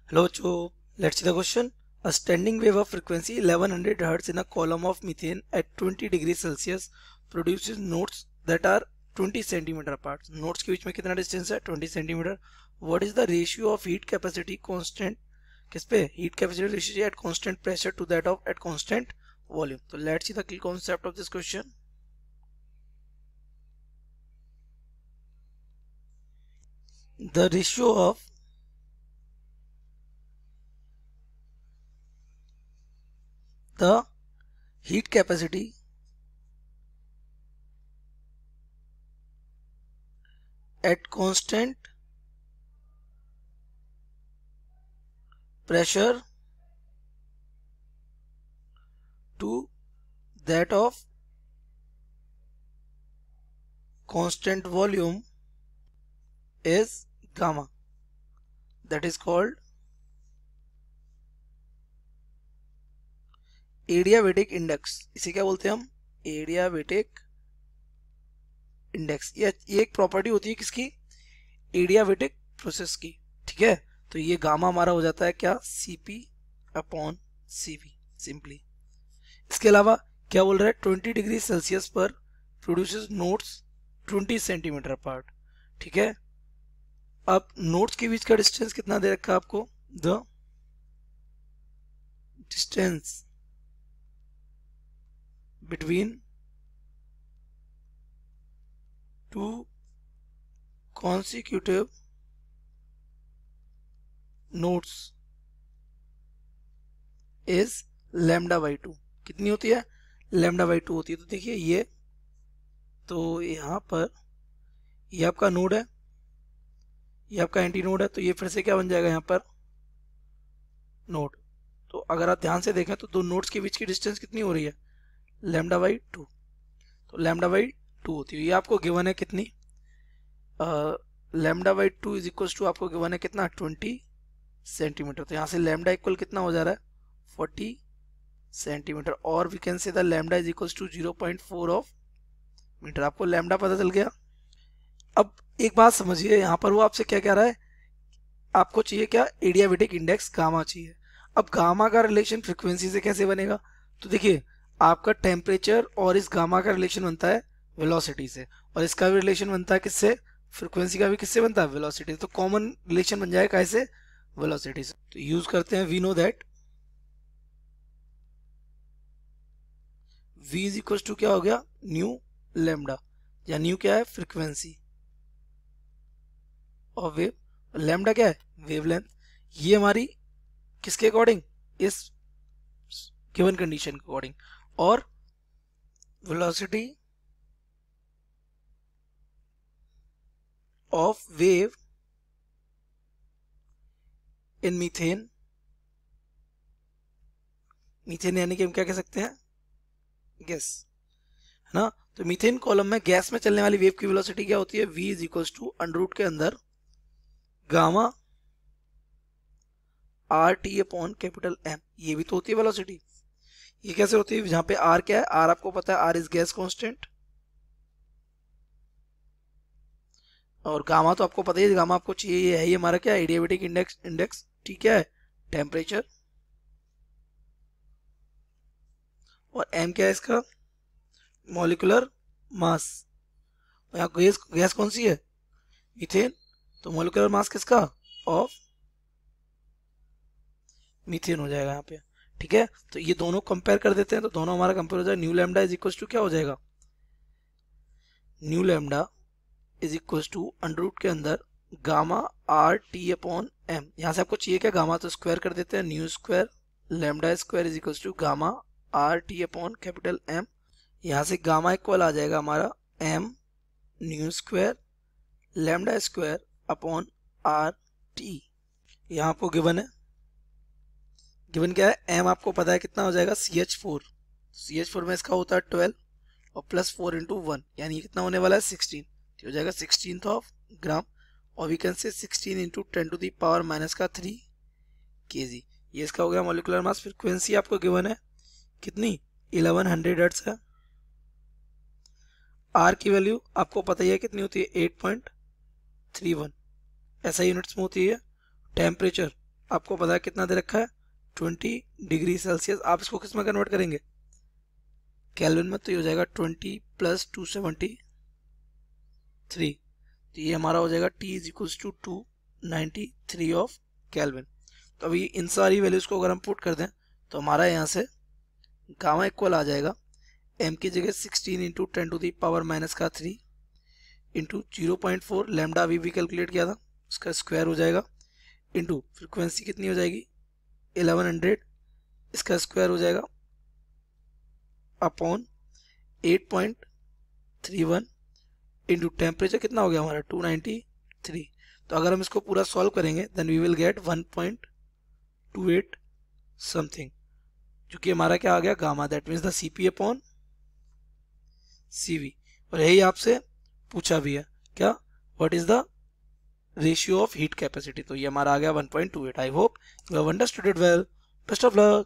Hello, Joe. Let's see the question. A standing wave of frequency 1100 Hz in a column of methane at 20 degrees Celsius produces notes that are 20 centimeter apart. Notes के बीच में कितना distance है? 20 centimeter. What is the ratio of heat capacity constant? किस पे? Heat capacity ratio at constant pressure to that of at constant volume. So let's see the key concept of this question. The ratio of the heat capacity at constant pressure to that of constant volume is gamma. That is called adiabatic index. इसे क्या बोलते हैं हम? Adiabatic index. ये एक property होती है किसकी? एडियाबेटिक प्रोसेस की. ठीक है, तो ये गामा हमारा हो जाता है क्या? Cp upon Cv simply. इसके अलावा क्या बोल रहा है? 20 डिग्री सेल्सियस पर प्रोड्यूसेस नोट्स 20 सेंटीमीटर अपार्ट. ठीक है, अब नोट्स के बीच का डिस्टेंस कितना दे रखा है आपको? The distance between two consecutive notes is lambda by 2. कितनी होती है? लैम्डा बाई 2 होती है. तो देखिए ये, तो यहाँ पर ये आपका नोड है, ये आपका एंटी नोड है, तो ये फिर से क्या बन जाएगा यहाँ पर? नोड. तो अगर आप ध्यान से देखें तो दो नोड्स के बीच की डिस्टेंस कितनी हो रही है? Lambda by 2. तो लैम्डा बाई 2 होती है. ये आपको गिवन है कितनी? Lambda by 2 is equal to आपको गिवन है कितना? 20 सेंटीमीटर. तो यहाँ से लैम्डा इक्वल कितना हो जा रहा है? 40 सेंटीमीटर. और we can say the lambda is equal to 0.4 of metre. आपको लैम्डा पता चल गया. अब एक बात समझिए, यहाँ पर वो आपसे क्या कह रहा है? आपको चाहिए क्या? एडियाबेटिक इंडेक्स गामा चाहिए. अब गामा का रिलेशन फ्रीक्वेंसी से कैसे बनेगा? तो देखिए, आपका टेम्परेचर और इस गामा का रिलेशन बनता है वेलोसिटी से, और इसका भी रिलेशन बनता है किससे? फ्रीक्वेंसी का भी किससे बनता है? वेलोसिटी. तो कॉमन रिलेशन बन जाएगा कैसे? वेलोसिटी से. तो यूज करते हैं. We know that v is equal to क्या हो गया? न्यू लैम्डा, या न्यू क्या है? फ्रीक्वेंसी और वेव. लैम्डा क्या है? वेवलेंथ. ये हमारी किसके अकॉर्डिंग? इस गिवन कंडीशन के अकॉर्डिंग. और velocity of wave in methane. Methane यानी कि हम क्या कह सकते हैं? गैस, है ना. तो मीथेन कॉलम में गैस में चलने वाली वेव की वेलोसिटी क्या होती है? v is equal to under root के अंदर gamma R T upon capital M. ये भी तो होती है वेलोसिटी. ये कैसे होती है? जहां पे आर क्या है? आर आपको पता है, आर इज गैस कांस्टेंट. और गामा तो आपको पता ही है, गामा आपको चाहिए. ये है, ये हमारा क्या? Adiabatic index. ठीक है, टेम्परेचर. और एम क्या है इसका? Molecular mass. यहाँ गैस गैस कौन सी है? मीथेन. तो मॉलिक्यूलर मास किसका? ऑफ मीथेन हो जाएगा यहाँ पे. ठीक है, तो ये दोनों कंपेयर कर देते हैं, तो दोनों हमारा कंपेयर हो जाएगा. New lambda is equal to क्या हो जाएगा? New lambda is equal to under root के अंदर gamma R T upon M. यहाँ से आपको चाहिए क्या? गामा. तो स्क्वायर कर देते हैं. New square lambda square is equal to gamma R T upon capital M. यहाँ से गामा इक्वल आ जाएगा हमारा M new square lambda square upon R T. यहाँ आपको गिवन है. गिवन क्या है? एम आपको पता है कितना हो जाएगा? CH4. CH4 में इसका होता है 12 और प्लस 4 इंटू 1, यानी कितना होने वाला है? 16. हो जाएगा 16th ऑफ ग्राम. और we can say 16 into 10 to the power minus का 3 kg. ये इसका हो गया मॉलिक्यूलर मास. फ्रीक्वेंसी आपको गिवन है कितनी? 1100 हर्ट्ज है. आर की वैल्यू आपको पता ही है कितनी होती है? 8.31 ऐसा यूनिट्स में होती है. टेम्परेचर आपको पता है कितना दे रखा है 20 डिग्री सेल्सियस। आप इसको किस में कन्वर्ट करेंगे, केल्विन में, तो ये हो जाएगा 20 + 273, तो ये हमारा हो जाएगा T is equals to 293 of kelvin. तो अभी इन सारी वैल्यूज को अगर हम पुट कर दें तो हमारा यहाँ से गामा इक्वल आ जाएगा m की जगह 16 इंटू 10⁻³ इंटू 0.4 लैम्डा अभी भी कैलकुलेट किया था, उसका स्क्वायर हो जाएगा, इंटू फ्रिक्वेंसी कितनी हो जाएगी 1100, इसका स्क्वायर हो जाएगा अपॉन 8.31 इंटू टेम्परेचर कितना हो गया हमारा 293। तो अगर हम इसको पूरा सॉल्व करेंगे then we will get 1.28 something, जो कि हमारा क्या आ गया gamma, that means the CP upon CV। और यही आपसे पूछा भी है क्या, what is the ratio of heat capacity, तो ये हमारा आ गया 1.28। I hope you have understood it well. Best of luck.